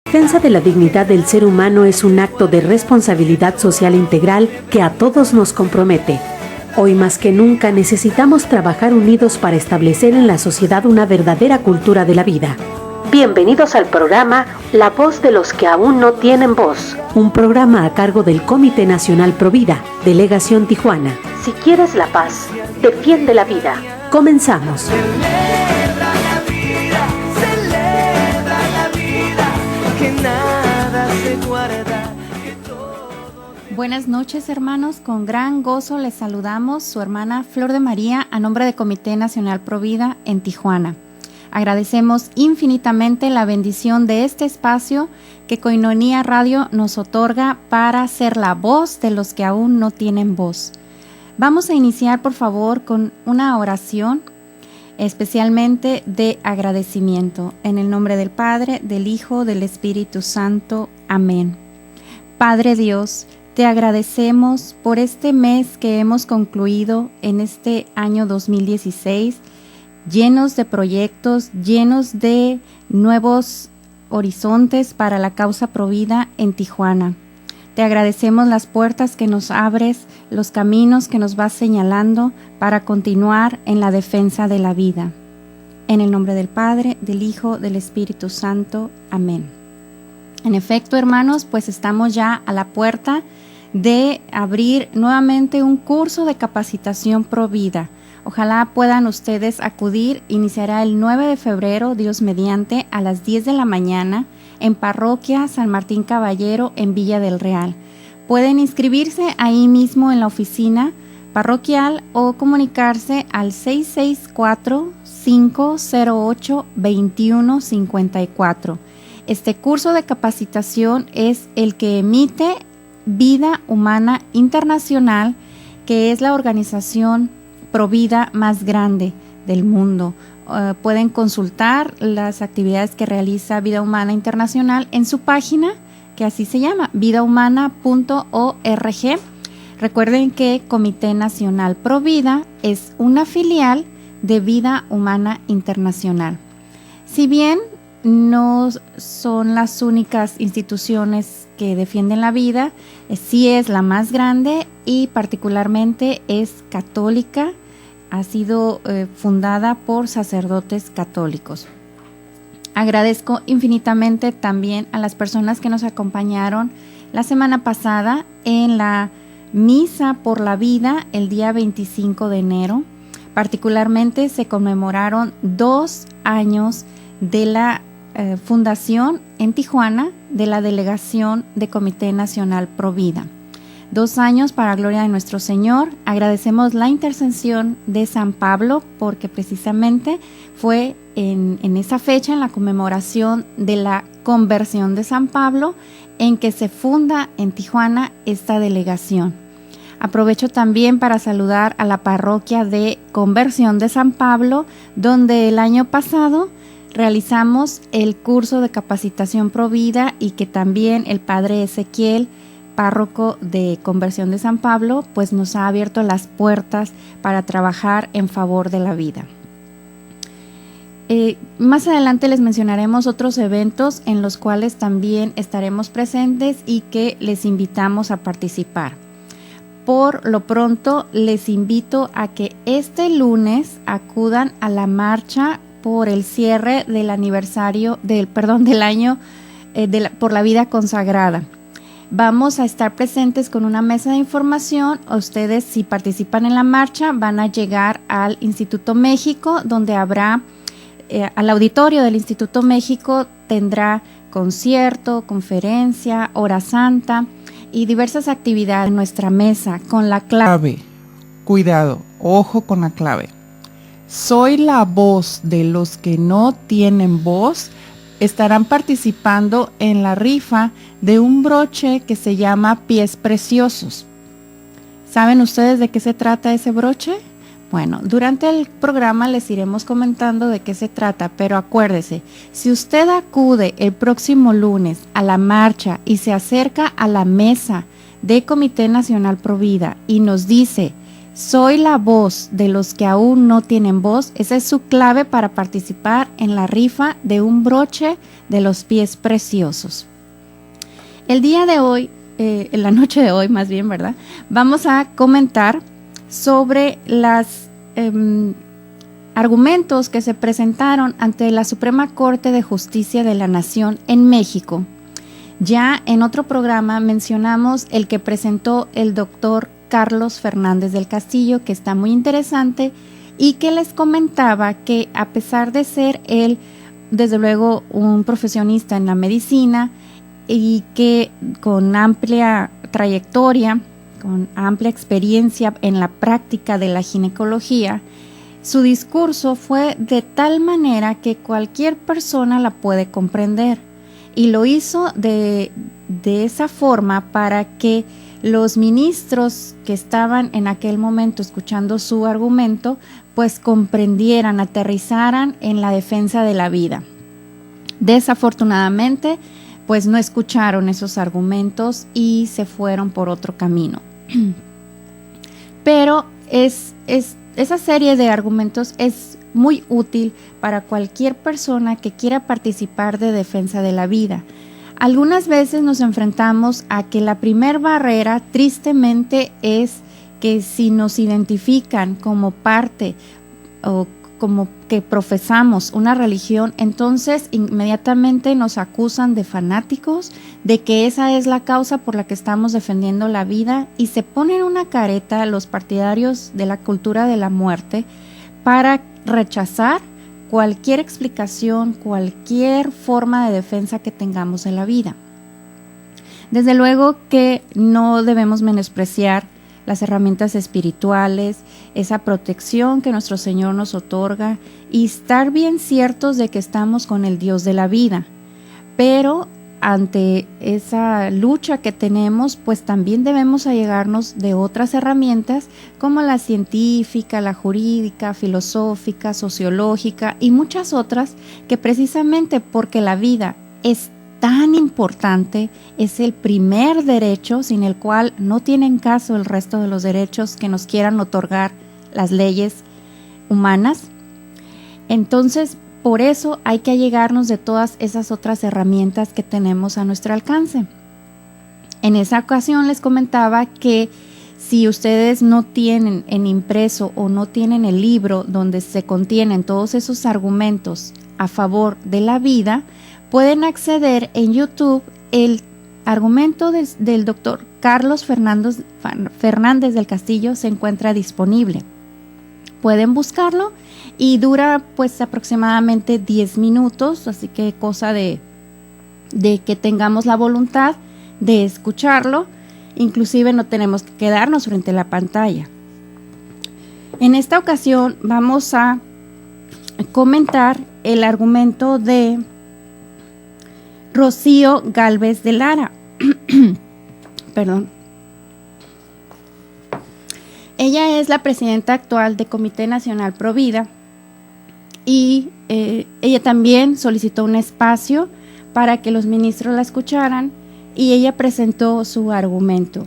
La defensa de la dignidad del ser humano es un acto de responsabilidad social integral que a todos nos compromete. Hoy más que nunca necesitamos trabajar unidos para establecer en la sociedad una verdadera cultura de la vida. Bienvenidos al programa La Voz de los que aún no tienen voz, un programa a cargo del Comité Nacional Provida, Delegación Tijuana. Si quieres la paz, defiende la vida. Comenzamos. Buenas noches, hermanos. Con gran gozo les saludamos su hermana Flor de María a nombre del Comité Nacional Provida en Tijuana. Agradecemos infinitamente la bendición de este espacio que Koinonia Radio nos otorga para ser la voz de los que aún no tienen voz. Vamos a iniciar, por favor, con una oración especialmente de agradecimiento. En el nombre del Padre, del Hijo, del Espíritu Santo. Amén. Padre Dios, te agradecemos por este mes que hemos concluido en este año 2016, llenos de proyectos, llenos de nuevos horizontes para la causa Provida en Tijuana. Te agradecemos las puertas que nos abres, los caminos que nos vas señalando para continuar en la defensa de la vida. En el nombre del Padre, del Hijo, del Espíritu Santo. Amén. En efecto, hermanos, pues estamos ya a la puerta de abrir nuevamente un curso de capacitación Provida. Ojalá puedan ustedes acudir. Iniciará el 9 de febrero, Dios mediante, a las 10 de la mañana en Parroquia San Martín Caballero en Villa del Real. Pueden inscribirse ahí mismo en la oficina parroquial o comunicarse al 664-508-2154. Este curso de capacitación es el que emite Vida Humana Internacional, que es la organización Provida más grande del mundo. Pueden consultar las actividades que realiza Vida Humana Internacional en su página, que así se llama, vidahumana.org. Recuerden que Comité Nacional Provida es una filial de Vida Humana Internacional. Si bien no son las únicas instituciones que defienden la vida, sí es la más grande y particularmente es católica. Ha sido fundada por sacerdotes católicos. Agradezco infinitamente también a las personas que nos acompañaron la semana pasada en la Misa por la Vida el día 25 de enero. Particularmente se conmemoraron 2 años de la fundación en Tijuana de la Delegación de Comité Nacional Provida. 2 años para gloria de nuestro Señor. Agradecemos la intercesión de San Pablo porque precisamente fue en esa fecha, en la conmemoración de la conversión de San Pablo, en que se funda en Tijuana esta delegación. Aprovecho también para saludar a la parroquia de Conversión de San Pablo, donde el año pasado realizamos el curso de capacitación Provida y que también el padre Ezequiel, párroco de Conversión de San Pablo, pues nos ha abierto las puertas para trabajar en favor de la vida. Más adelante les mencionaremos otros eventos en los cuales también estaremos presentes y que les invitamos a participar. Por lo pronto, les invito a que este lunes acudan a la marcha por el cierre del aniversario del año por la vida consagrada. Vamos a estar presentes con una mesa de información. Ustedes, si participan en la marcha, van a llegar al Instituto México, donde habrá, al auditorio del Instituto México, tendrá concierto, conferencia, hora santa y diversas actividades en nuestra mesa con la clave. Cuidado, ojo con la clave. Soy la voz de los que no tienen voz. Estarán participando en la rifa de un broche que se llama Pies Preciosos. ¿Saben ustedes de qué se trata ese broche? Bueno, durante el programa les iremos comentando de qué se trata, pero acuérdese, si usted acude el próximo lunes a la marcha y se acerca a la mesa de Comité Nacional Provida y nos dice, Soy la voz de los que aún no tienen voz. Esa es su clave para participar en la rifa de un broche de los pies preciosos. El día de hoy, en la noche de hoy más bien, ¿verdad? Vamos a comentar sobre los argumentos que se presentaron ante la Suprema Corte de Justicia de la Nación en México. Ya en otro programa mencionamos el que presentó el doctor Carlos Fernández del Castillo, que está muy interesante, y que les comentaba que a pesar de ser él, desde luego, un profesionista en la medicina y que con amplia trayectoria, con amplia experiencia en la práctica de la ginecología, su discurso fue de tal manera que cualquier persona la puede comprender, y lo hizo de esa forma para que los ministros que estaban en aquel momento escuchando su argumento, pues comprendieran, aterrizaran en la defensa de la vida. Desafortunadamente, pues no escucharon esos argumentos y se fueron por otro camino. Pero esa serie de argumentos es muy útil para cualquier persona que quiera participar de defensa de la vida. Algunas veces nos enfrentamos a que la primer barrera, tristemente, es que si nos identifican como parte o como que profesamos una religión, entonces inmediatamente nos acusan de fanáticos, de que esa es la causa por la que estamos defendiendo la vida, y se ponen una careta los partidarios de la cultura de la muerte para rechazar cualquier explicación, cualquier forma de defensa que tengamos en la vida. Desde luego que no debemos menospreciar las herramientas espirituales, esa protección que nuestro Señor nos otorga, y estar bien ciertos de que estamos con el Dios de la vida. Pero ante esa lucha que tenemos, pues también debemos allegarnos de otras herramientas como la científica, la jurídica, filosófica, sociológica y muchas otras, que precisamente porque la vida es tan importante, es el primer derecho sin el cual no tienen caso el resto de los derechos que nos quieran otorgar las leyes humanas. Entonces, por eso hay que allegarnos de todas esas otras herramientas que tenemos a nuestro alcance. En esa ocasión les comentaba que si ustedes no tienen en impreso o no tienen el libro donde se contienen todos esos argumentos a favor de la vida, pueden acceder en YouTube. El argumento del doctor Carlos Fernández del Castillo se encuentra disponible. Pueden buscarlo y dura pues aproximadamente 10 minutos, así que cosa de que tengamos la voluntad de escucharlo. Inclusive no tenemos que quedarnos frente a la pantalla. En esta ocasión vamos a comentar el argumento de Rocío Gálvez de Lara. Perdón. Ella es la presidenta actual del Comité Nacional Pro Vida, y ella también solicitó un espacio para que los ministros la escucharan, y ella presentó su argumento,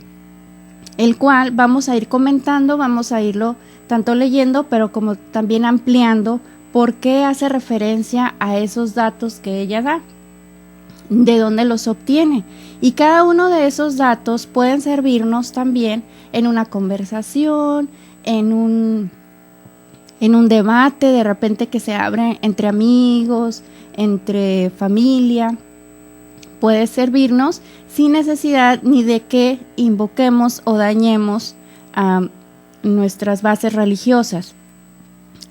el cual vamos a ir comentando, vamos a irlo tanto leyendo, pero como también ampliando por qué hace referencia a esos datos que ella da, de dónde los obtiene. Y cada uno de esos datos pueden servirnos también en una conversación, en un debate de repente que se abre entre amigos, entre familia. Puede servirnos sin necesidad ni de que invoquemos o dañemos a nuestras bases religiosas,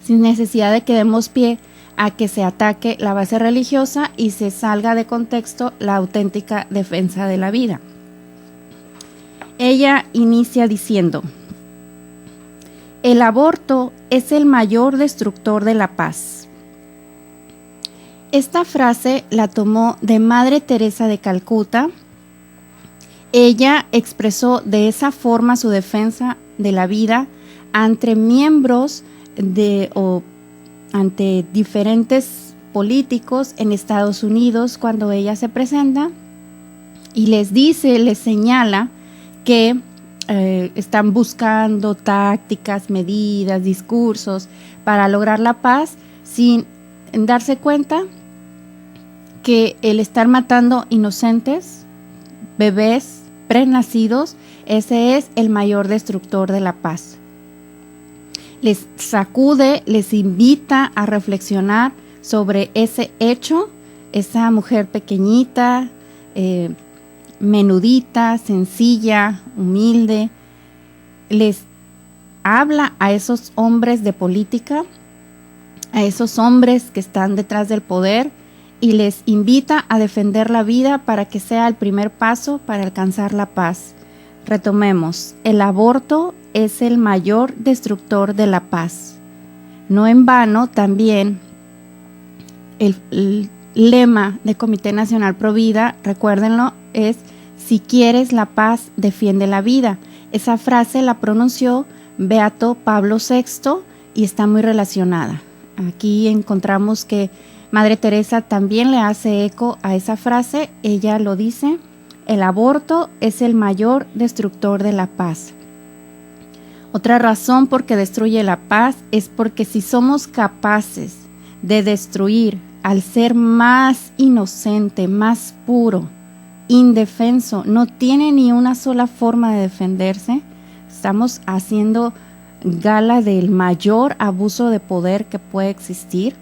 sin necesidad de que demos pie a que se ataque la base religiosa y se salga de contexto la auténtica defensa de la vida. Ella inicia diciendo: el aborto es el mayor destructor de la paz. Esta frase la tomó de Madre Teresa de Calcuta. Ella expresó de esa forma su defensa de la vida ante miembros ante diferentes políticos en Estados Unidos cuando ella se presenta, y les señala que están buscando tácticas, medidas, discursos para lograr la paz sin darse cuenta que el estar matando inocentes, bebés prenacidos, ese es el mayor destructor de la paz. Les sacude, les invita a reflexionar sobre ese hecho, esa mujer pequeñita, menudita, sencilla, humilde. Les habla a esos hombres de política, a esos hombres que están detrás del poder, y les invita a defender la vida para que sea el primer paso para alcanzar la paz. Retomemos, el aborto es el mayor destructor de la paz. No en vano también el lema del Comité Nacional Pro Vida, recuérdenlo, es: si quieres la paz, defiende la vida. Esa frase la pronunció Beato Pablo VI y está muy relacionada. Aquí encontramos que Madre Teresa también le hace eco a esa frase. Ella lo dice: el aborto es el mayor destructor de la paz. Otra razón por que destruye la paz es porque si somos capaces de destruir al ser más inocente, más puro, indefenso, no tiene ni una sola forma de defenderse, estamos haciendo gala del mayor abuso de poder que puede existir.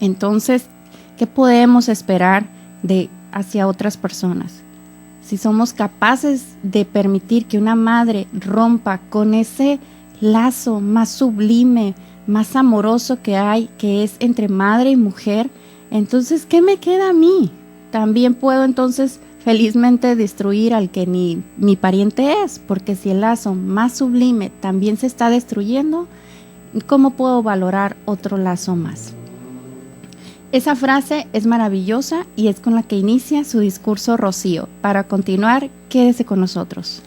Entonces, ¿qué podemos esperar hacia otras personas? Si somos capaces de permitir que una madre rompa con ese lazo más sublime, más amoroso que hay, que es entre madre y mujer, entonces, ¿qué me queda a mí? También puedo entonces felizmente destruir al que ni mi pariente es, porque si el lazo más sublime también se está destruyendo, ¿cómo puedo valorar otro lazo más? Esa frase es maravillosa y es con la que inicia su discurso Rocío. Para continuar, quédese con nosotros.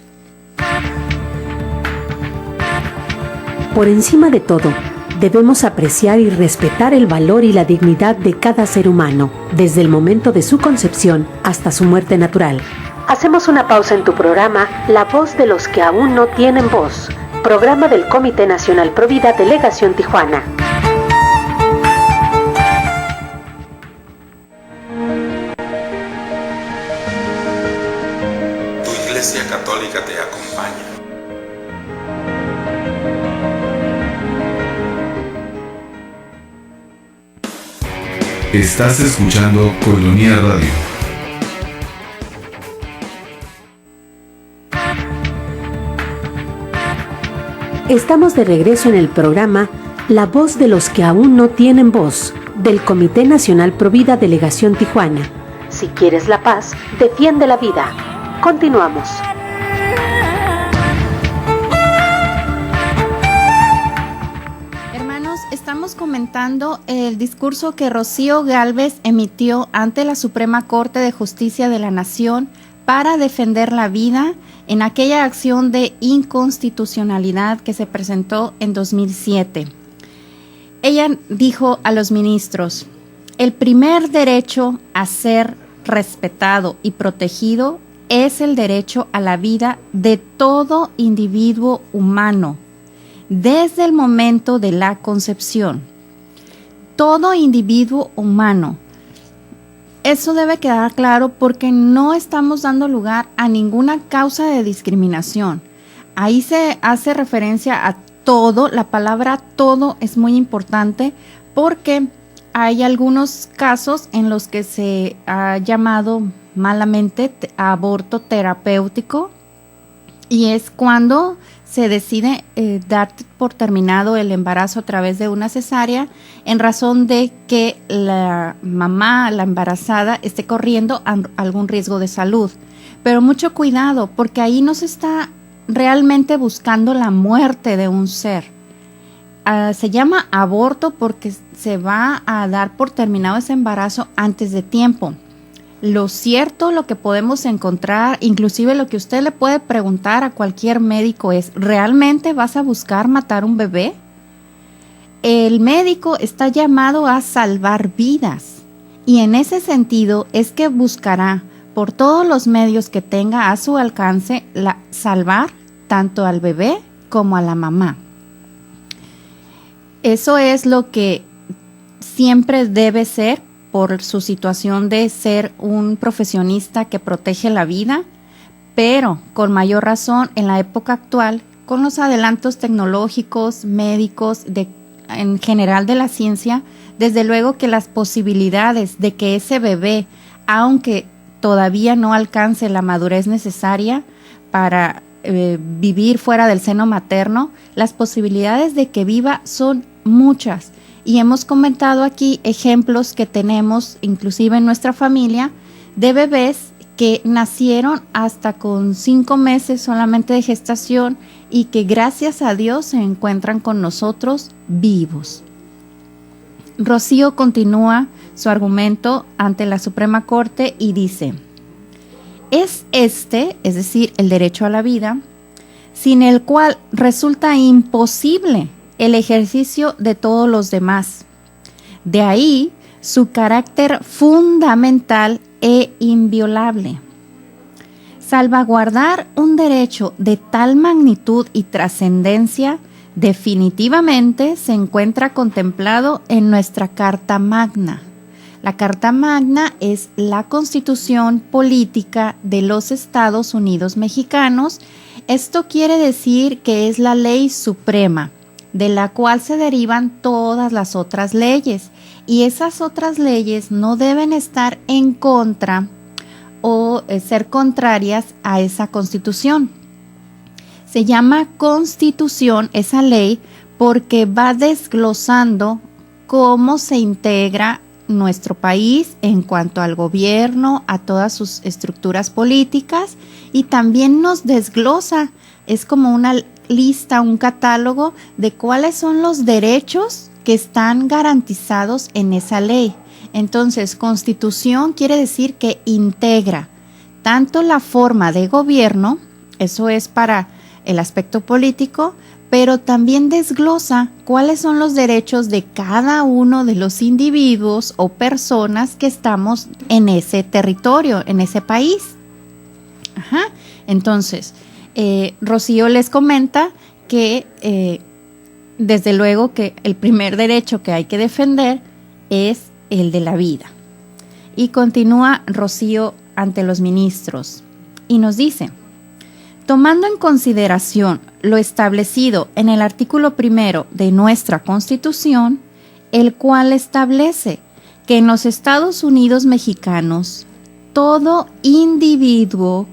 Por encima de todo, debemos apreciar y respetar el valor y la dignidad de cada ser humano, desde el momento de su concepción hasta su muerte natural. Hacemos una pausa en tu programa La Voz de los que aún no tienen voz, programa del Comité Nacional Pro Vida Delegación Tijuana. Tu Iglesia Católica te acompaña. Estás escuchando Colonia Radio. Estamos de regreso en el programa La Voz de los que aún no tienen voz, del Comité Nacional Pro Vida Delegación Tijuana. Si quieres la paz, defiende la vida. Continuamos. Estamos comentando el discurso que Rocío Gálvez emitió ante la Suprema Corte de Justicia de la Nación para defender la vida en aquella acción de inconstitucionalidad que se presentó en 2007. Ella dijo a los ministros: el primer derecho a ser respetado y protegido es el derecho a la vida de todo individuo humano, desde el momento de la concepción. Todo individuo humano. Eso debe quedar claro porque no estamos dando lugar a ninguna causa de discriminación. Ahí se hace referencia a todo. La palabra todo es muy importante porque hay algunos casos en los que se ha llamado malamente aborto terapéutico, y es cuando se decide dar por terminado el embarazo a través de una cesárea en razón de que la mamá, la embarazada, esté corriendo algún riesgo de salud. Pero mucho cuidado, porque ahí no se está realmente buscando la muerte de un ser. Se llama aborto porque se va a dar por terminado ese embarazo antes de tiempo. Lo cierto, lo que podemos encontrar, inclusive lo que usted le puede preguntar a cualquier médico es: ¿realmente vas a buscar matar un bebé? El médico está llamado a salvar vidas, y en ese sentido es que buscará por todos los medios que tenga a su alcance salvar tanto al bebé como a la mamá. Eso es lo que siempre debe ser por su situación de ser un profesionista que protege la vida, pero con mayor razón en la época actual, con los adelantos tecnológicos, médicos, en general de la ciencia, desde luego que las posibilidades de que ese bebé, aunque todavía no alcance la madurez necesaria para vivir fuera del seno materno, las posibilidades de que viva son muchas. Y hemos comentado aquí ejemplos que tenemos, inclusive en nuestra familia, de bebés que nacieron hasta con 5 meses solamente de gestación y que gracias a Dios se encuentran con nosotros vivos. Rocío continúa su argumento ante la Suprema Corte y dice: es decir, el derecho a la vida, sin el cual resulta imposible el ejercicio de todos los demás. De ahí su carácter fundamental e inviolable. Salvaguardar un derecho de tal magnitud y trascendencia definitivamente se encuentra contemplado en nuestra Carta Magna. La Carta Magna es la Constitución política de los Estados Unidos mexicanos. Esto quiere decir que es la ley suprema, de la cual se derivan todas las otras leyes, y esas otras leyes no deben estar en contra o ser contrarias a esa Constitución. Se llama Constitución esa ley porque va desglosando cómo se integra nuestro país en cuanto al gobierno, a todas sus estructuras políticas, y también nos desglosa, es como una lista, un catálogo de cuáles son los derechos que están garantizados en esa ley. Entonces, Constitución quiere decir que integra tanto la forma de gobierno, eso es para el aspecto político, pero también desglosa cuáles son los derechos de cada uno de los individuos o personas que estamos en ese territorio, en ese país. Entonces, Rocío les comenta que desde luego que el primer derecho que hay que defender es el de la vida. Y continúa Rocío ante los ministros y nos dice: tomando en consideración lo establecido en el artículo 1 de nuestra Constitución, el cual establece que en los Estados Unidos mexicanos todo individuo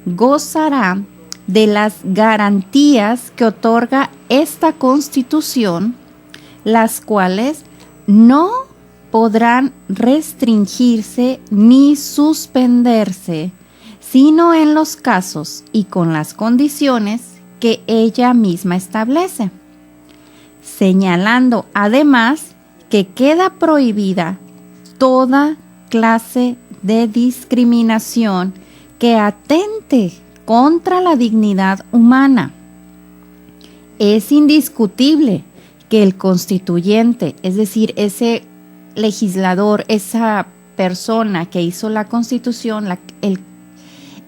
gozará de las garantías que otorga esta Constitución, las cuales no podrán restringirse ni suspenderse, sino en los casos y con las condiciones que ella misma establece, señalando además que queda prohibida toda clase de discriminación que atente contra la dignidad humana. Es indiscutible que el constituyente, es decir, ese legislador, esa persona que hizo la Constitución,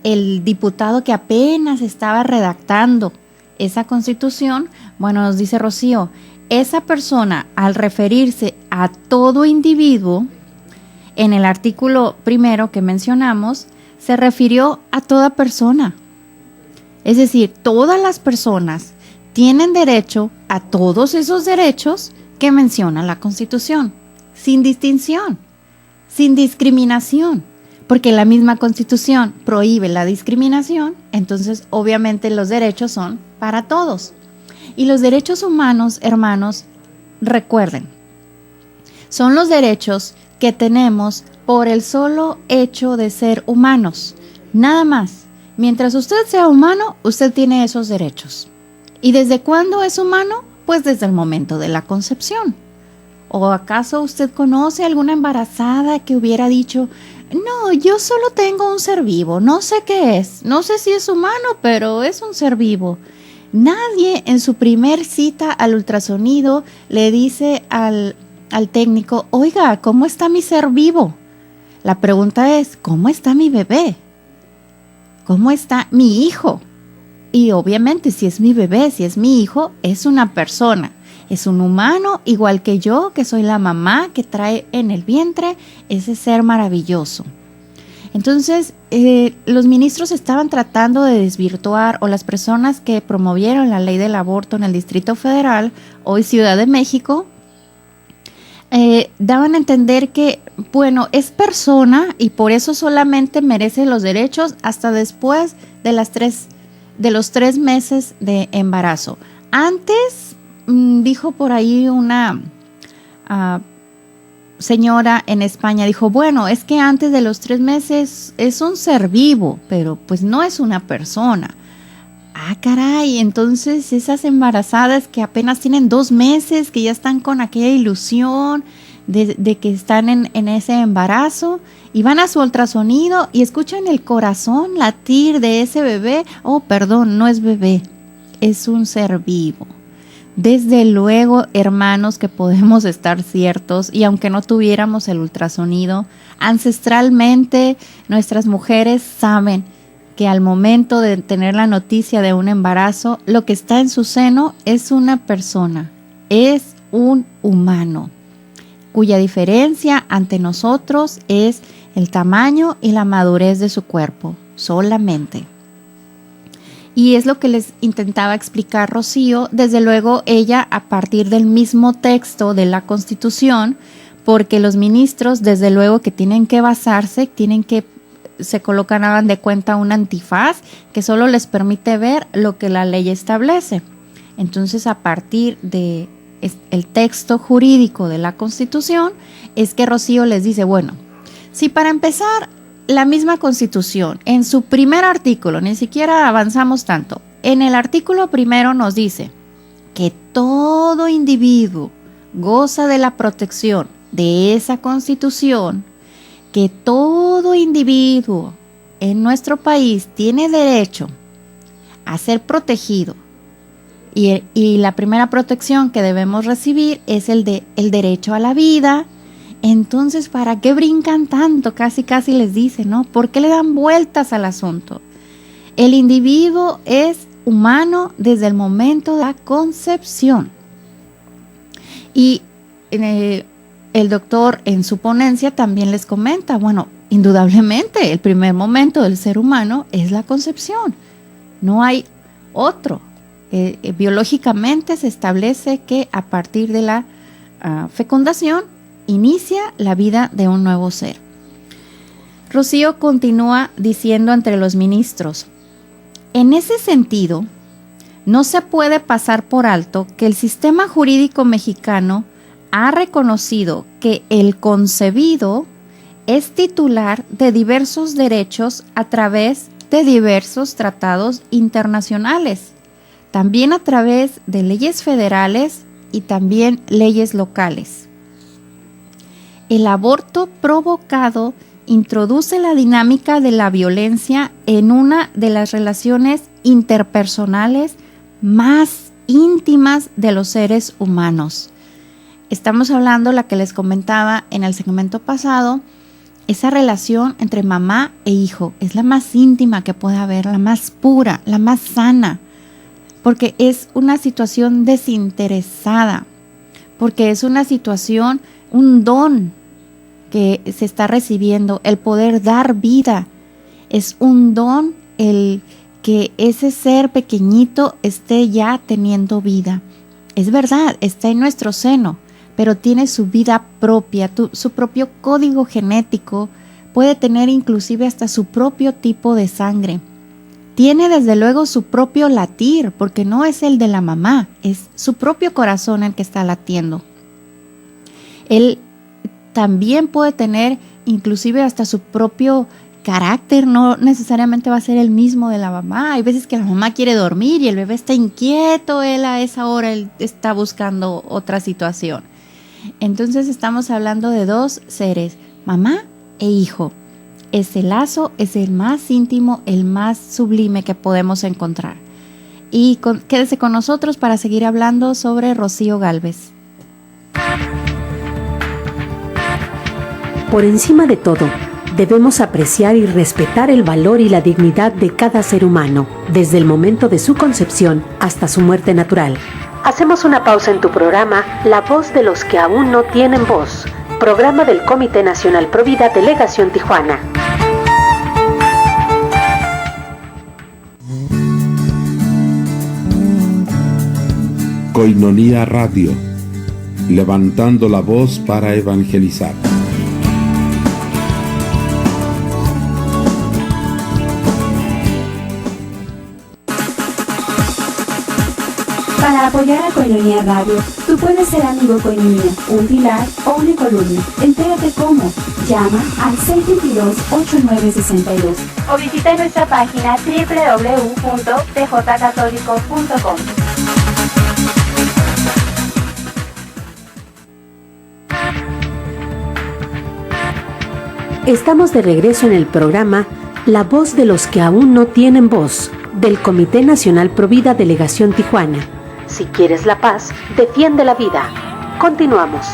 el diputado que apenas estaba redactando esa Constitución, bueno, nos dice Rocío, esa persona al referirse a todo individuo, en el artículo 1 que mencionamos, se refirió a toda persona. Es decir, todas las personas tienen derecho a todos esos derechos que menciona la Constitución, sin distinción, sin discriminación, porque la misma Constitución prohíbe la discriminación, entonces obviamente los derechos son para todos. Y los derechos humanos, hermanos, recuerden, son los derechos que tenemos por el solo hecho de ser humanos, nada más. Mientras usted sea humano, usted tiene esos derechos. ¿Y desde cuándo es humano? Pues desde el momento de la concepción. ¿O acaso usted conoce alguna embarazada que hubiera dicho: no, yo solo tengo un ser vivo, no sé qué es, no sé si es humano, pero es un ser vivo? Nadie en su primer cita al ultrasonido le dice al técnico: oiga, ¿cómo está mi ser vivo? La pregunta es: ¿cómo está mi bebé? ¿Cómo está mi hijo? Y obviamente si es mi bebé, si es mi hijo, es una persona, es un humano igual que yo, que soy la mamá que trae en el vientre ese ser maravilloso. Entonces, los ministros estaban tratando de desvirtuar, o las personas que promovieron la ley del aborto en el Distrito Federal, hoy Ciudad de México, daban a entender que, bueno, es persona y por eso solamente merece los derechos hasta después de los 3 meses de embarazo. Antes, dijo por ahí una señora en España, dijo, bueno, es que antes de los 3 meses es un ser vivo, pero pues no es una persona. Ah, caray, entonces esas embarazadas que apenas tienen 2 meses, que ya están con aquella ilusión de que están en ese embarazo y van a su ultrasonido y escuchan el corazón latir de ese bebé. Oh, perdón, no es bebé, es un ser vivo. Desde luego, hermanos, que podemos estar ciertos, y aunque no tuviéramos el ultrasonido, ancestralmente nuestras mujeres saben que al momento de tener la noticia de un embarazo, lo que está en su seno es una persona, es un humano, cuya diferencia ante nosotros es el tamaño y la madurez de su cuerpo, solamente. Y es lo que les intentaba explicar Rocío, desde luego ella a partir del mismo texto de la Constitución, porque los ministros desde luego que tienen que basarse, se colocan, hagan de cuenta, un antifaz que solo les permite ver lo que la ley establece. Entonces, a partir de el texto jurídico de la Constitución, es que Rocío les dice, bueno, si para empezar la misma Constitución, en su primer artículo, ni siquiera avanzamos tanto, en el artículo primero nos dice que todo individuo goza de la protección de esa Constitución, que todo individuo en nuestro país tiene derecho a ser protegido, y la primera protección que debemos recibir es el derecho a la vida. Entonces, ¿para qué brincan tanto? Casi les dice, ¿no? ¿Por qué le dan vueltas al asunto? El individuo es humano desde el momento de la concepción. Y el doctor en su ponencia también les comenta, bueno, indudablemente el primer momento del ser humano es la concepción. No hay otro. Biológicamente se establece que a partir de la fecundación inicia la vida de un nuevo ser. Rocío continúa diciendo entre los ministros, en ese sentido, no se puede pasar por alto que el sistema jurídico mexicano ha reconocido que el concebido es titular de diversos derechos a través de diversos tratados internacionales, también a través de leyes federales y también leyes locales. El aborto provocado introduce la dinámica de la violencia en una de las relaciones interpersonales más íntimas de los seres humanos. Estamos hablando, la que les comentaba en el segmento pasado, esa relación entre mamá e hijo es la más íntima que puede haber, la más pura, la más sana, porque es una situación desinteresada, porque es una situación, un don que se está recibiendo, el poder dar vida. Es un don el que ese ser pequeñito esté ya teniendo vida. Es verdad, está en nuestro seno, pero tiene su vida propia, su propio código genético, puede tener inclusive hasta su propio tipo de sangre. Tiene desde luego su propio latir, porque no es el de la mamá, es su propio corazón el que está latiendo. Él también puede tener inclusive hasta su propio carácter, no necesariamente va a ser el mismo de la mamá. Hay veces que la mamá quiere dormir y el bebé está inquieto, él a esa hora él está buscando otra situación. Entonces estamos hablando de dos seres, mamá e hijo. Ese lazo es el más íntimo, el más sublime que podemos encontrar. Y quédese con nosotros para seguir hablando sobre Rocío Gálvez. Por encima de todo, Debemos apreciar y respetar el valor y la dignidad de cada ser humano, desde el momento de su concepción hasta su muerte natural. Hacemos una pausa en tu programa La Voz de los que aún no tienen voz, programa del Comité Nacional Provida Delegación Tijuana. Koinonia Radio, levantando la voz para evangelizar. Para apoyar a Koinonia Radio, tú puedes ser amigo Koinonia, un pilar o una columna. Entérate cómo. Llama al 622-8962 o visita nuestra página www.tjcatólico.com. Estamos de regreso en el programa La Voz de los que aún no tienen voz, del Comité Nacional Provida Delegación Tijuana. Si quieres la paz, defiende la vida. Continuamos.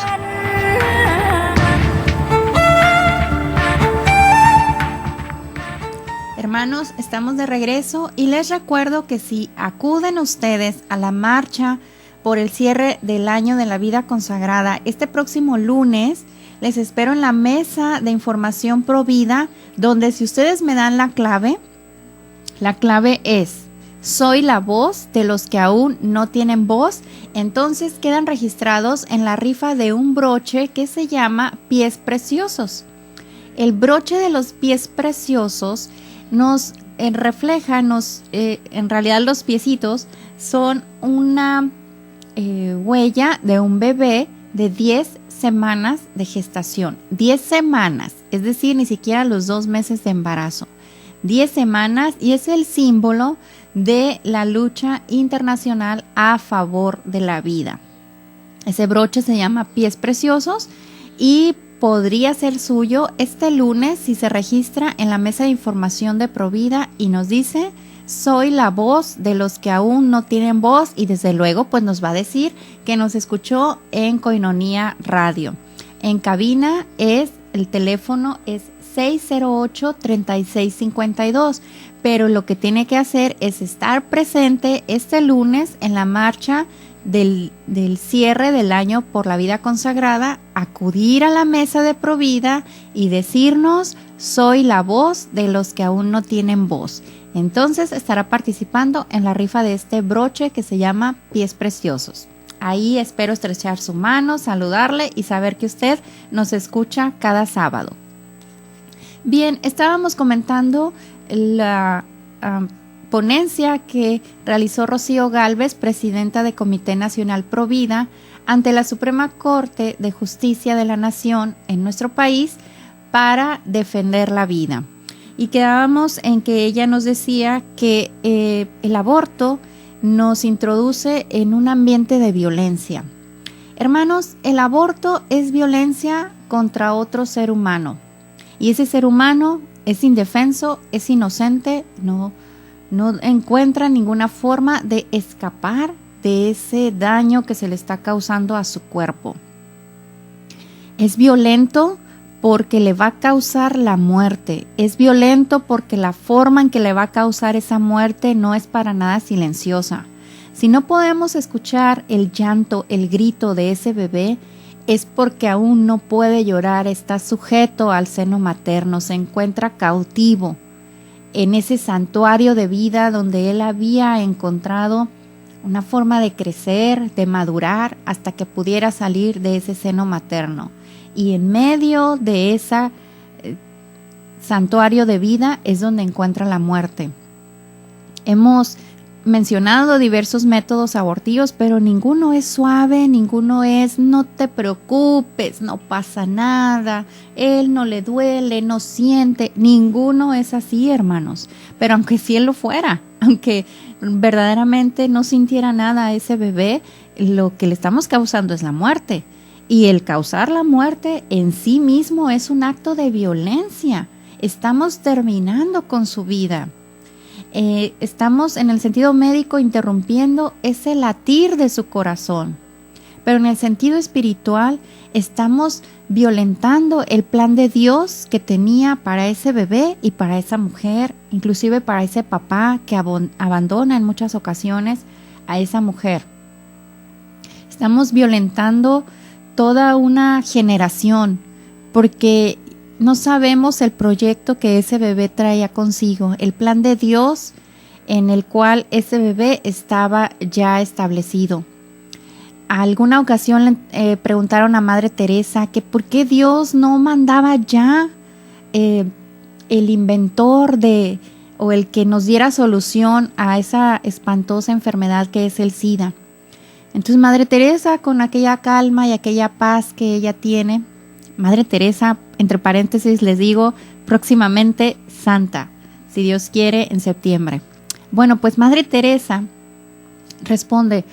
Hermanos, estamos de regreso y les recuerdo que si acuden ustedes a la marcha por el cierre del año de la vida consagrada este próximo lunes, les espero en la mesa de información Provida, donde si ustedes me dan la clave es: soy la voz de los que aún no tienen voz. Entonces quedan registrados en la rifa de un broche que se llama Pies Preciosos. El broche de los pies preciosos nos refleja, en realidad los piecitos son una huella de un bebé de 10 semanas de gestación. 10 semanas, es decir, ni siquiera los 2 meses de embarazo. 10 semanas, y es el símbolo de la lucha internacional a favor de la vida. Ese broche se llama Pies Preciosos y podría ser suyo este lunes si se registra en la mesa de información de Provida y nos dice: soy la voz de los que aún no tienen voz, y desde luego pues nos va a decir que nos escuchó en Koinonia Radio. En cabina el teléfono es 608-3652, pero lo que tiene que hacer es estar presente este lunes en la marcha del cierre del año por la vida consagrada, acudir a la mesa de Provida y decirnos: soy la voz de los que aún no tienen voz. Entonces estará participando en la rifa de este broche que se llama Pies Preciosos. Ahí espero estrechar su mano, saludarle y saber que usted nos escucha cada sábado. Bien, estábamos comentando la ponencia que realizó Rocío Gálvez, presidenta de Comité Nacional Provida, ante la Suprema Corte de Justicia de la Nación en nuestro país para defender la vida. Y quedábamos en que ella nos decía que el aborto nos introduce en un ambiente de violencia. Hermanos, el aborto es violencia contra otro ser humano. Y ese ser humano es indefenso, es inocente, no encuentra ninguna forma de escapar de ese daño que se le está causando a su cuerpo. Es violento porque le va a causar la muerte. Es violento porque la forma en que le va a causar esa muerte no es para nada silenciosa. Si no podemos escuchar el llanto, el grito de ese bebé, es porque aún no puede llorar, está sujeto al seno materno, se encuentra cautivo en ese santuario de vida donde él había encontrado una forma de crecer, de madurar, hasta que pudiera salir de ese seno materno. Y en medio de ese santuario de vida es donde encuentra la muerte. Hemos mencionado diversos métodos abortivos, pero ninguno es suave, ninguno es no te preocupes, no pasa nada, él no le duele, no siente, ninguno es así, hermanos. Pero aunque sí él lo fuera, aunque verdaderamente no sintiera nada a ese bebé, lo que le estamos causando es la muerte. Y el causar la muerte en sí mismo es un acto de violencia. Estamos terminando con su vida. Estamos en el sentido médico interrumpiendo ese latir de su corazón. pero en el sentido espiritual estamos violentando el plan de Dios que tenía para ese bebé y para esa mujer, inclusive para ese papá que abandona en muchas ocasiones a esa mujer. Estamos violentando toda una generación porque no sabemos el proyecto que ese bebé traía consigo, el plan de Dios en el cual ese bebé estaba ya establecido. A alguna ocasión le preguntaron a Madre Teresa que por qué Dios no mandaba ya el inventor o el que nos diera solución a esa espantosa enfermedad que es el SIDA. Entonces Madre Teresa, con aquella calma y aquella paz que ella tiene, Madre Teresa, entre paréntesis les digo, próximamente santa, si Dios quiere, en septiembre. Bueno, pues Madre Teresa responde,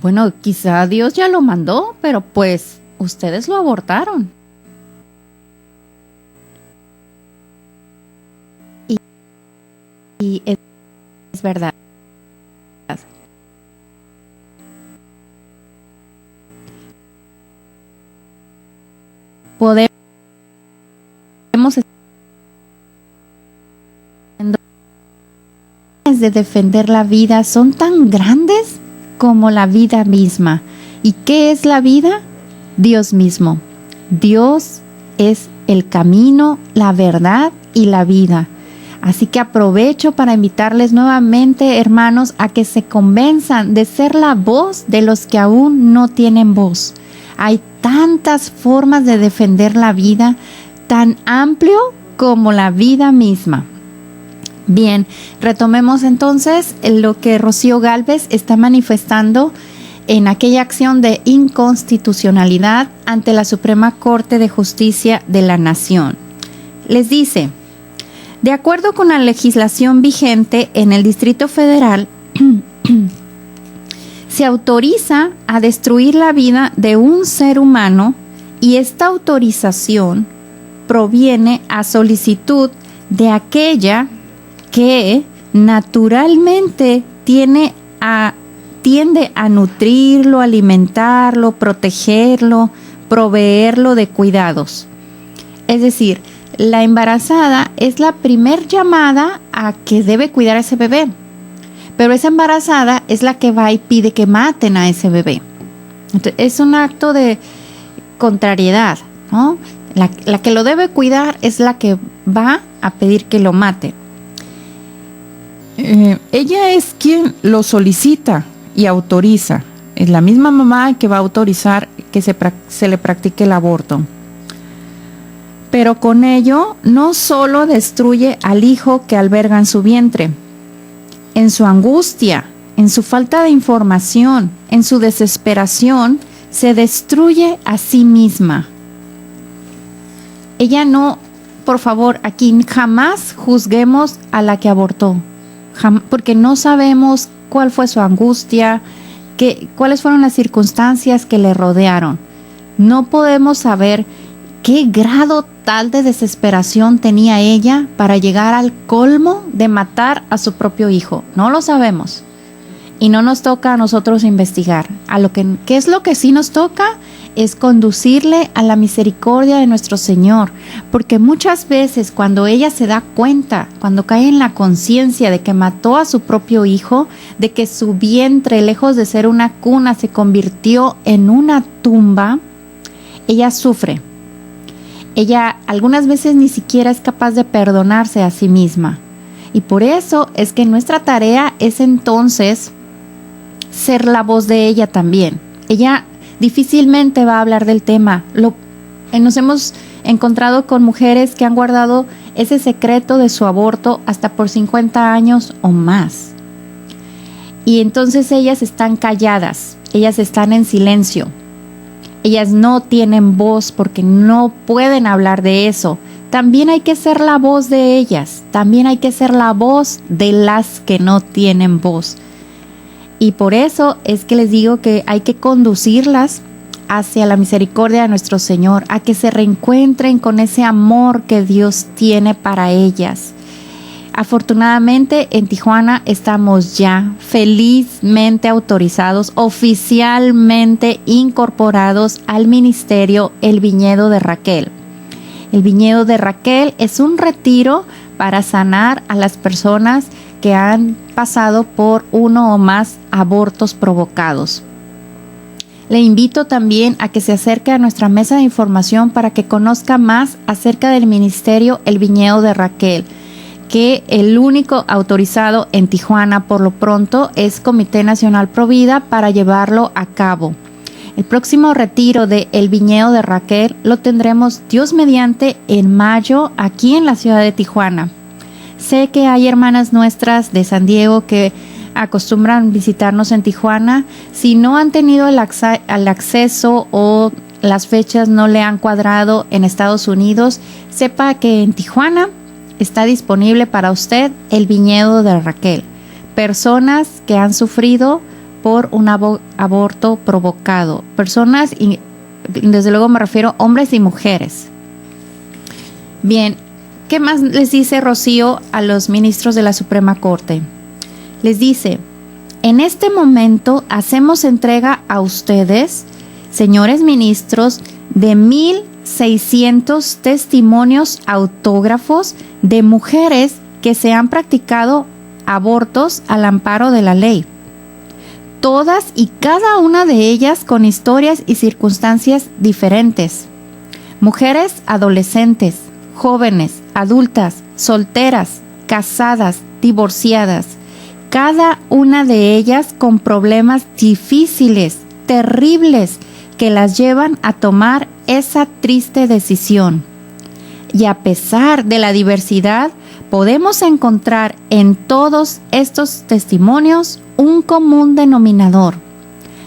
bueno, quizá Dios ya lo mandó, pero pues ustedes lo abortaron. Y es verdad. Podemos de defender la vida son tan grandes como la vida misma. ¿Y qué es la vida? Dios mismo. Dios es el camino, la verdad y la vida. Así que aprovecho para invitarles nuevamente, hermanos, a que se convenzan de ser la voz de los que aún no tienen voz. Hay tantas formas de defender la vida, tan amplio como la vida misma. Bien, retomemos entonces lo que Rocío Gálvez está manifestando en aquella acción de inconstitucionalidad ante la Suprema Corte de Justicia de la Nación. Les dice, de acuerdo con la legislación vigente en el Distrito Federal, se autoriza a destruir la vida de un ser humano y esta autorización proviene a solicitud de aquella que naturalmente tiende a nutrirlo, alimentarlo, protegerlo, proveerlo de cuidados. Es decir, la embarazada es la primer llamada a que debe cuidar a ese bebé, pero esa embarazada es la que va y pide que maten a ese bebé. Entonces, es un acto de contrariedad, ¿no? La que lo debe cuidar es la que va a pedir que lo mate. Ella es quien lo solicita y autoriza. Es la misma mamá que va a autorizar que se le practique el aborto. Pero con ello no solo destruye al hijo que alberga en su vientre, en su angustia, en su falta de información, en su desesperación, se destruye a sí misma. Ella no, por favor, aquí jamás juzguemos a la que abortó, porque no sabemos cuál fue su angustia, cuáles fueron las circunstancias que le rodearon. No podemos saber qué grado tal de desesperación tenía ella para llegar al colmo de matar a su propio hijo. No lo sabemos. Y no nos toca a nosotros investigar. ¿Qué es lo que sí nos toca? Es conducirle a la misericordia de nuestro Señor. Porque muchas veces cuando ella se da cuenta, cuando cae en la conciencia de que mató a su propio hijo, de que su vientre, lejos de ser una cuna, se convirtió en una tumba, ella sufre. Ella algunas veces ni siquiera es capaz de perdonarse a sí misma. Y por eso es que nuestra tarea es entonces ser la voz de ella también. Ella difícilmente va a hablar del tema. Nos hemos encontrado con mujeres que han guardado ese secreto de su aborto hasta por 50 años o más. Y entonces ellas están calladas, ellas están en silencio. Ellas no tienen voz porque no pueden hablar de eso. También hay que ser la voz de ellas. También hay que ser la voz de las que no tienen voz. Y por eso es que les digo que hay que conducirlas hacia la misericordia de nuestro Señor, a que se reencuentren con ese amor que Dios tiene para ellas. Afortunadamente en Tijuana estamos ya felizmente autorizados, oficialmente incorporados al ministerio El Viñedo de Raquel. El Viñedo de Raquel es un retiro para sanar a las personas que han pasado por uno o más abortos provocados. Le invito también a que se acerque a nuestra mesa de información para que conozca más acerca del ministerio El Viñedo de Raquel, que el único autorizado en Tijuana por lo pronto es Comité Nacional Provida para llevarlo a cabo. El próximo retiro de El Viñedo de Raquel lo tendremos, Dios mediante, en mayo aquí en la ciudad de Tijuana. Sé que hay hermanas nuestras de San Diego que acostumbran visitarnos en Tijuana. Si no han tenido el acceso o las fechas no le han cuadrado en Estados Unidos, sepa que en Tijuana está disponible para usted El Viñedo de Raquel. Personas que han sufrido por un aborto provocado. Personas, y desde luego me refiero a hombres y mujeres. Bien, ¿qué más les dice Rocío a los ministros de la Suprema Corte? Les dice: en este momento hacemos entrega a ustedes, señores ministros, de 1,600 testimonios autógrafos de mujeres que se han practicado abortos al amparo de la ley. Todas y cada una de ellas con historias y circunstancias diferentes. Mujeres adolescentes, jóvenes, adultas, solteras, casadas, divorciadas. Cada una de ellas con problemas difíciles, terribles, que las llevan a tomar esa triste decisión. Y a pesar de la diversidad, podemos encontrar en todos estos testimonios un común denominador.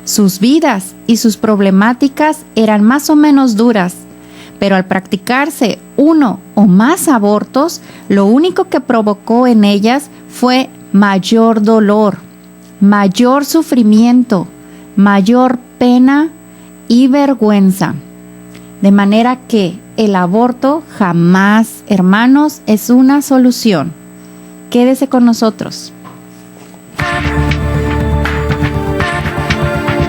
Sus vidas y sus problemáticas eran más o menos duras, pero al practicarse uno o más abortos, lo único que provocó en ellas fue mayor dolor, mayor sufrimiento, mayor pena y vergüenza. De manera que el aborto jamás, hermanos, es una solución. Quédese con nosotros.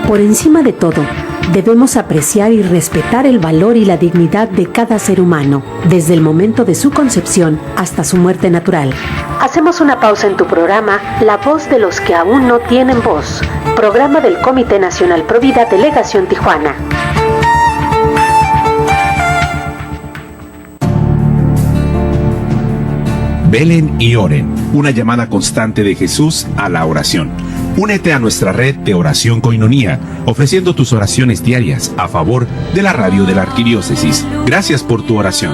Por encima de todo, debemos apreciar y respetar el valor y la dignidad de cada ser humano, desde el momento de su concepción hasta su muerte natural. Hacemos una pausa en tu programa La Voz de los que aún no tienen voz, programa del Comité Nacional Provida, Delegación Tijuana. Velen y oren, una llamada constante de Jesús a la oración. Únete a nuestra red de oración Koinonía, ofreciendo tus oraciones diarias a favor de la radio de la Arquidiócesis. Gracias por tu oración.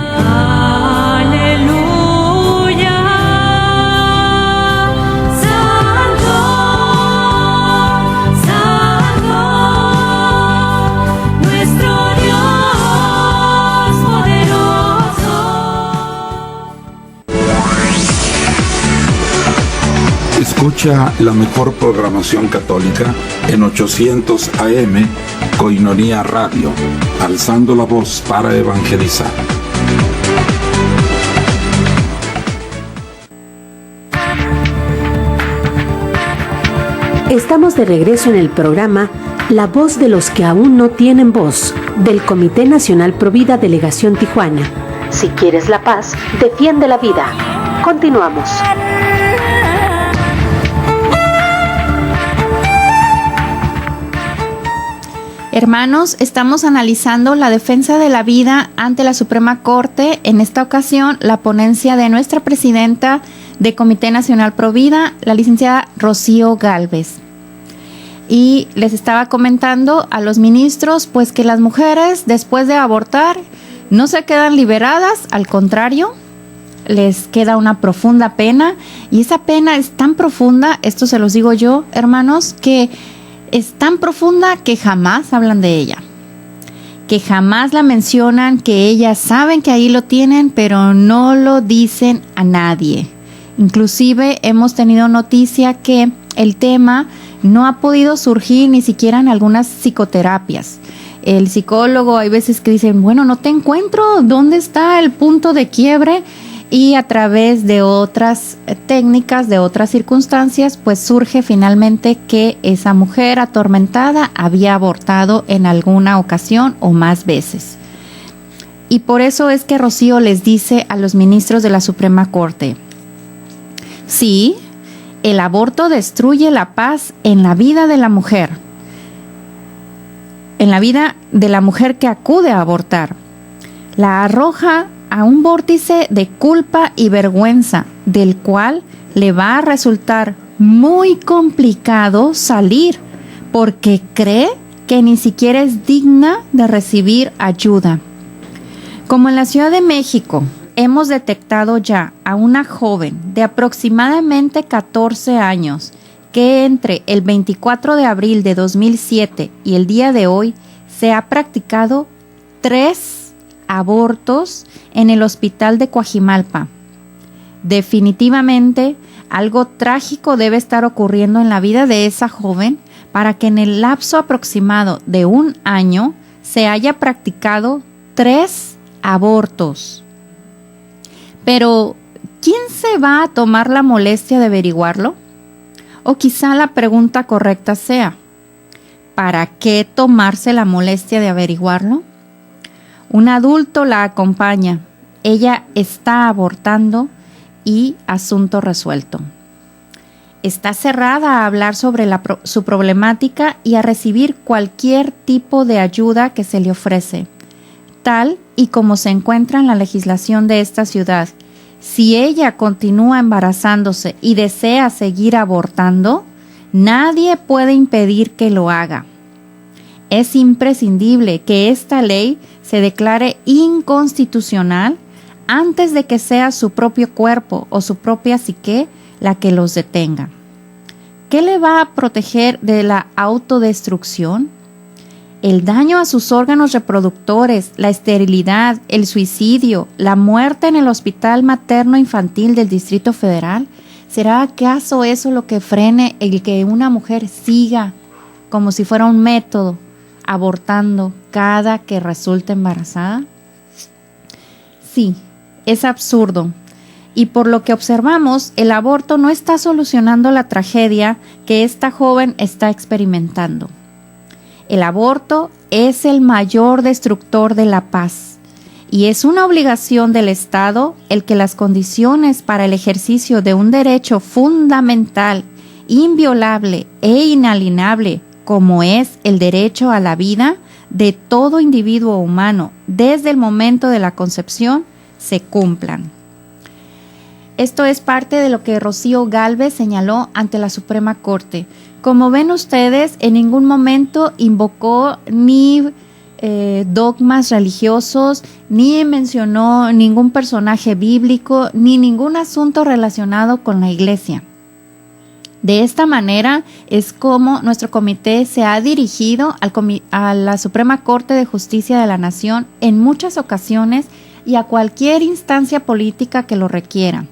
Escucha la mejor programación católica en 800 AM Koinonía Radio, alzando la voz para evangelizar. Estamos de regreso en el programa La Voz de los que aún no tienen voz, del Comité Nacional Provida, Delegación Tijuana. Si quieres la paz, defiende la vida. Continuamos. Hermanos, estamos analizando la defensa de la vida ante la Suprema Corte. En esta ocasión, la ponencia de nuestra presidenta de Comité Nacional Provida, la licenciada Rocío Gálvez. Y les estaba comentando a los ministros, pues que las mujeres, después de abortar, no se quedan liberadas, al contrario, les queda una profunda pena. Y esa pena es tan profunda, esto se los digo yo, hermanos, que es tan profunda que jamás hablan de ella, que jamás la mencionan, que ellas saben que ahí lo tienen, pero no lo dicen a nadie. Inclusive hemos tenido noticia que el tema no ha podido surgir ni siquiera en algunas psicoterapias. El psicólogo hay veces que dicen, bueno, no te encuentro, ¿dónde está el punto de quiebre? y a través de otras técnicas, de otras circunstancias, pues surge finalmente que esa mujer atormentada había abortado en alguna ocasión o más veces. Y por eso es que Rocío les dice a los ministros de la Suprema Corte: sí, el aborto destruye la paz en la vida de la mujer, en la vida de la mujer que acude a abortar. La arroja a un vórtice de culpa y vergüenza, del cual le va a resultar muy complicado salir, porque cree que ni siquiera es digna de recibir ayuda. Como en la Ciudad de México hemos detectado ya a una joven de aproximadamente 14 años que entre el 24 de abril de 2007 y el día de hoy se ha practicado 3 abortos en el hospital de Coajimalpa. Definitivamente algo trágico debe estar ocurriendo en la vida de esa joven para que en el lapso aproximado de 1 año se haya practicado 3 abortos. Pero, ¿quién se va a tomar la molestia de averiguarlo? O quizá la pregunta correcta sea: ¿para qué tomarse la molestia de averiguarlo? Un adulto la acompaña. Ella está abortando y asunto resuelto. Está cerrada a hablar sobre su problemática y a recibir cualquier tipo de ayuda que se le ofrece, tal y como se encuentra en la legislación de esta ciudad. Si ella continúa embarazándose y desea seguir abortando, nadie puede impedir que lo haga. Es imprescindible que esta ley se declare inconstitucional antes de que sea su propio cuerpo o su propia psique la que los detenga. ¿Qué le va a proteger de la autodestrucción? El daño a sus órganos reproductores, la esterilidad, el suicidio, la muerte en el Hospital Materno Infantil del Distrito Federal. ¿Será acaso eso lo que frene el que una mujer siga como si fuera un método, abortando cada que resulte embarazada? Sí, es absurdo. Y por lo que observamos, el aborto no está solucionando la tragedia que esta joven está experimentando. El aborto es el mayor destructor de la paz y es una obligación del Estado el que las condiciones para el ejercicio de un derecho fundamental, inviolable e inalienable, como es el derecho a la vida de todo individuo humano desde el momento de la concepción, se cumplan. Esto es parte de lo que Rocío Gálvez señaló ante la Suprema Corte. Como ven ustedes, en ningún momento invocó ni dogmas religiosos, ni mencionó ningún personaje bíblico, ni ningún asunto relacionado con la Iglesia. De esta manera es como nuestro comité se ha dirigido a la Suprema Corte de Justicia de la Nación en muchas ocasiones y a cualquier instancia política que lo requiera.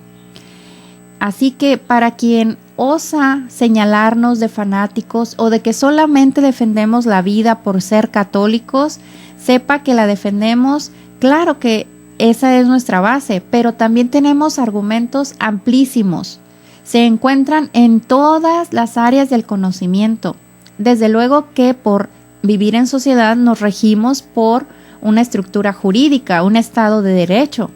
Así que para quien osa señalarnos de fanáticos o de que solamente defendemos la vida por ser católicos, sepa que la defendemos, claro que esa es nuestra base, pero también tenemos argumentos amplísimos. Se encuentran en todas las áreas del conocimiento. Desde luego que por vivir en sociedad nos regimos por una estructura jurídica, un Estado de Derecho.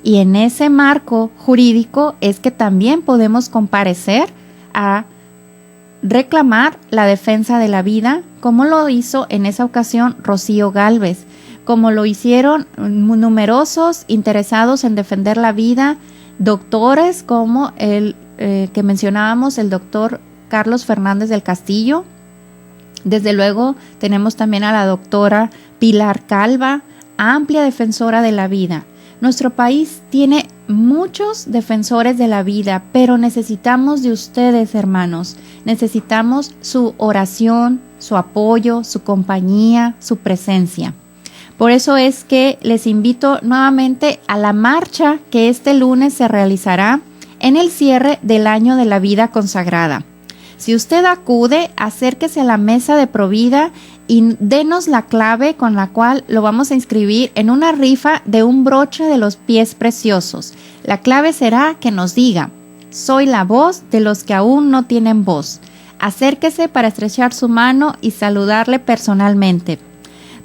Y en ese marco jurídico es que también podemos comparecer a reclamar la defensa de la vida, como lo hizo en esa ocasión Rocío Gálvez, como lo hicieron numerosos interesados en defender la vida, doctores como el que mencionábamos, el doctor Carlos Fernández del Castillo. Desde luego tenemos también a la doctora Pilar Calva, amplia defensora de la vida. Nuestro país tiene muchos defensores de la vida, pero necesitamos de ustedes, hermanos. Necesitamos su oración, su apoyo, su compañía, su presencia. Por eso es que les invito nuevamente a la marcha que este lunes se realizará en el cierre del año de la vida consagrada. Si usted acude, acérquese a la mesa de Provida y denos la clave con la cual lo vamos a inscribir en una rifa de un broche de los pies preciosos. La clave será que nos diga: soy la voz de los que aún no tienen voz. Acérquese para estrechar su mano y saludarle personalmente.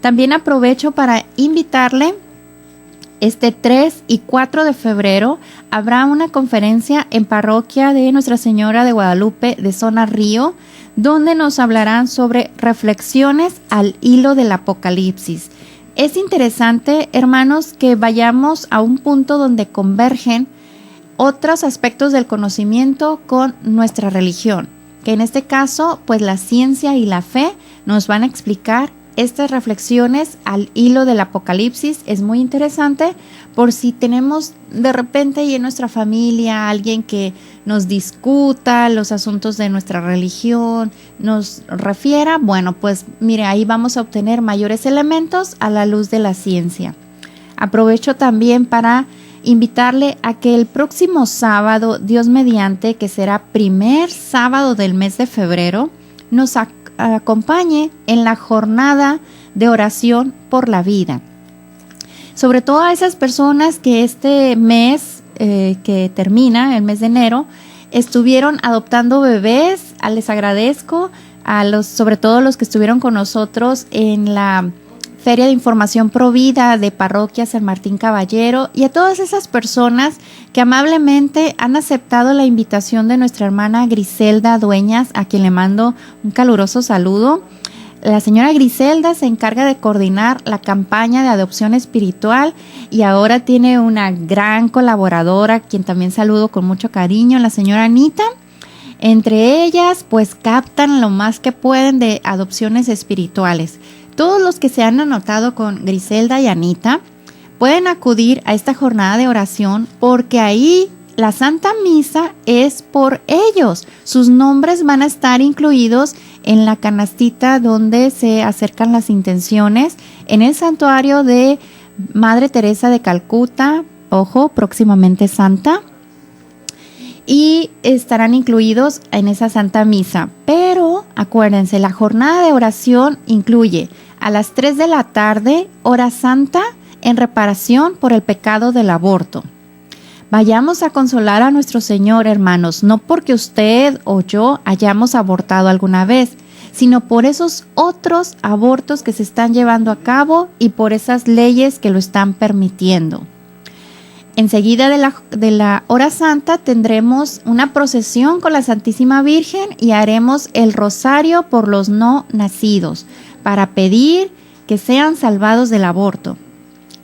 También aprovecho para invitarle. Este 3 y 4 de febrero habrá una conferencia en parroquia de Nuestra Señora de Guadalupe de Zona Río, donde nos hablarán sobre reflexiones al hilo del Apocalipsis. Es interesante, hermanos, que vayamos a un punto donde convergen otros aspectos del conocimiento con nuestra religión, que en este caso, pues la ciencia y la fe nos van a explicar estas reflexiones al hilo del Apocalipsis. Es muy interesante por si tenemos de repente y en nuestra familia alguien que nos discuta los asuntos de nuestra religión, nos refiera, bueno, pues mire, ahí vamos a obtener mayores elementos a la luz de la ciencia. Aprovecho también para invitarle a que el próximo sábado, Dios mediante, que será primer sábado del mes de febrero, nos acompañe en la jornada de oración por la vida. Sobre todo a esas personas que este mes que termina, el mes de enero, estuvieron adoptando bebés. Les agradezco sobre todo los que estuvieron con nosotros en la Feria de Información Provida de Parroquia San Martín Caballero, y a todas esas personas que amablemente han aceptado la invitación de nuestra hermana Griselda Dueñas, a quien le mando un caluroso saludo. La señora Griselda se encarga de coordinar la campaña de adopción espiritual y ahora tiene una gran colaboradora, quien también saludo con mucho cariño, la señora Anita. Entre ellas, pues captan lo más que pueden de adopciones espirituales. Todos los que se han anotado con Griselda y Anita pueden acudir a esta jornada de oración, porque ahí la Santa Misa es por ellos. Sus nombres van a estar incluidos en la canastita donde se acercan las intenciones en el santuario de Madre Teresa de Calcuta, ojo, próximamente santa, y estarán incluidos en esa Santa Misa. Pero acuérdense, la jornada de oración incluye a las 3 de la tarde, hora santa, en reparación por el pecado del aborto. Vayamos a consolar a nuestro Señor, hermanos, no porque usted o yo hayamos abortado alguna vez, sino por esos otros abortos que se están llevando a cabo y por esas leyes que lo están permitiendo. Enseguida de la hora santa tendremos una procesión con la Santísima Virgen y haremos el rosario por los no nacidos para pedir que sean salvados del aborto.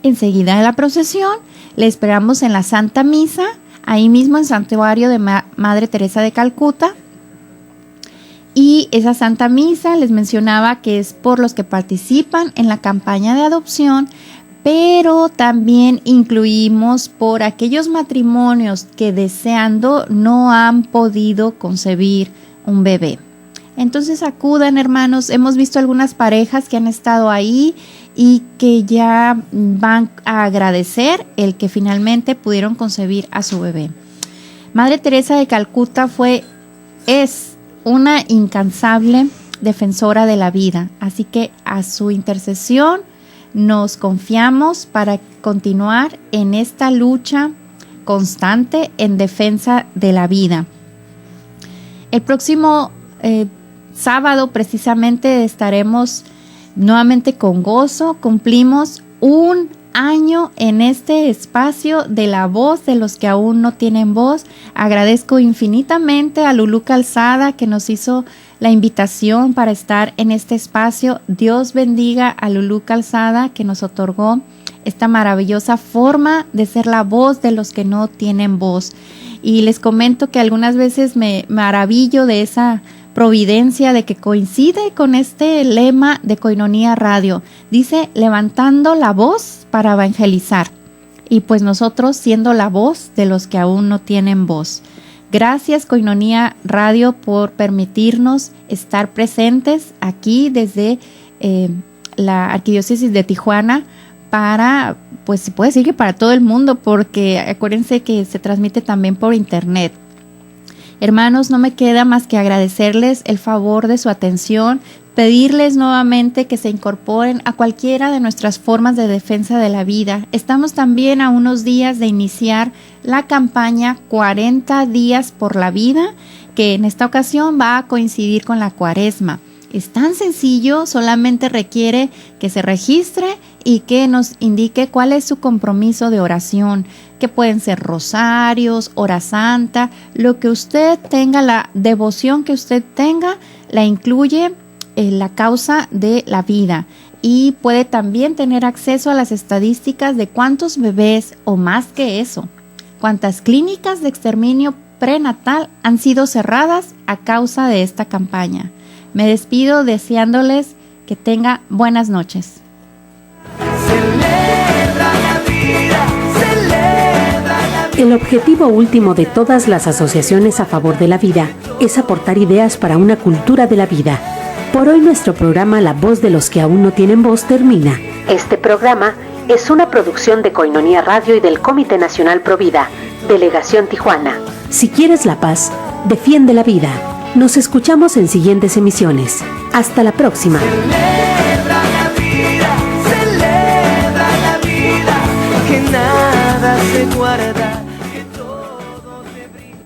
Enseguida de la procesión le esperamos en la Santa Misa, ahí mismo en Santuario de Madre Teresa de Calcuta. Y esa Santa Misa les mencionaba que es por los que participan en la campaña de adopción, pero también incluimos por aquellos matrimonios que deseando no han podido concebir un bebé. Entonces acudan, hermanos. Hemos visto algunas parejas que han estado ahí y que ya van a agradecer el que finalmente pudieron concebir a su bebé. Madre Teresa de Calcuta es una incansable defensora de la vida, así que a su intercesión nos confiamos para continuar en esta lucha constante en defensa de la vida. El próximo sábado precisamente estaremos nuevamente con gozo. Cumplimos un año en este espacio de la voz de los que aún no tienen voz. Agradezco infinitamente a Lulú Calzada, que nos hizo la invitación para estar en este espacio. Dios bendiga a Lulú Calzada, que nos otorgó esta maravillosa forma de ser la voz de los que no tienen voz. Y les comento que algunas veces me maravillo de esa providencia de que coincide con este lema de Koinonia Radio. Dice, levantando la voz para evangelizar. Y pues nosotros siendo la voz de los que aún no tienen voz. Gracias, Koinonia Radio, por permitirnos estar presentes aquí desde la Arquidiócesis de Tijuana para, pues se puede decir que para todo el mundo, porque acuérdense que se transmite también por internet. Hermanos, no me queda más que agradecerles el favor de su atención, pedirles nuevamente que se incorporen a cualquiera de nuestras formas de defensa de la vida. Estamos también a unos días de iniciar la campaña 40 días por la vida, que en esta ocasión va a coincidir con la Cuaresma. Es tan sencillo, solamente requiere que se registre y que nos indique cuál es su compromiso de oración, que pueden ser rosarios, hora santa, lo que usted tenga, la devoción que usted tenga, la incluye en la causa de la vida. Y puede también tener acceso a las estadísticas de cuántos bebés, o más que eso, cuántas clínicas de exterminio prenatal han sido cerradas a causa de esta campaña. Me despido deseándoles que tenga buenas noches. El objetivo último de todas las asociaciones a favor de la vida es aportar ideas para una cultura de la vida. Por hoy nuestro programa La Voz de los que aún no tienen voz termina. Este programa es una producción de Koinonia Radio y del Comité Nacional Pro Vida, Delegación Tijuana. Si quieres la paz, defiende la vida. Nos escuchamos en siguientes emisiones. Hasta la próxima. Celebra la vida, que nada se guarda, que todo se brinda.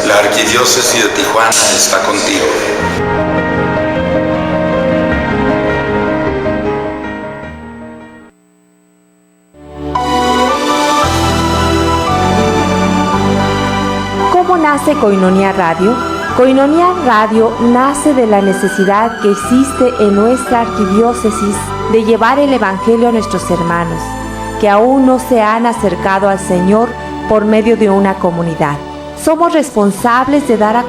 La Arquidiócesis de Tijuana está contigo. ¿Cómo nace Koinonia Radio? Koinonia Radio nace de la necesidad que existe en nuestra arquidiócesis de llevar el Evangelio a nuestros hermanos, que aún no se han acercado al Señor por medio de una comunidad. Somos responsables de dar a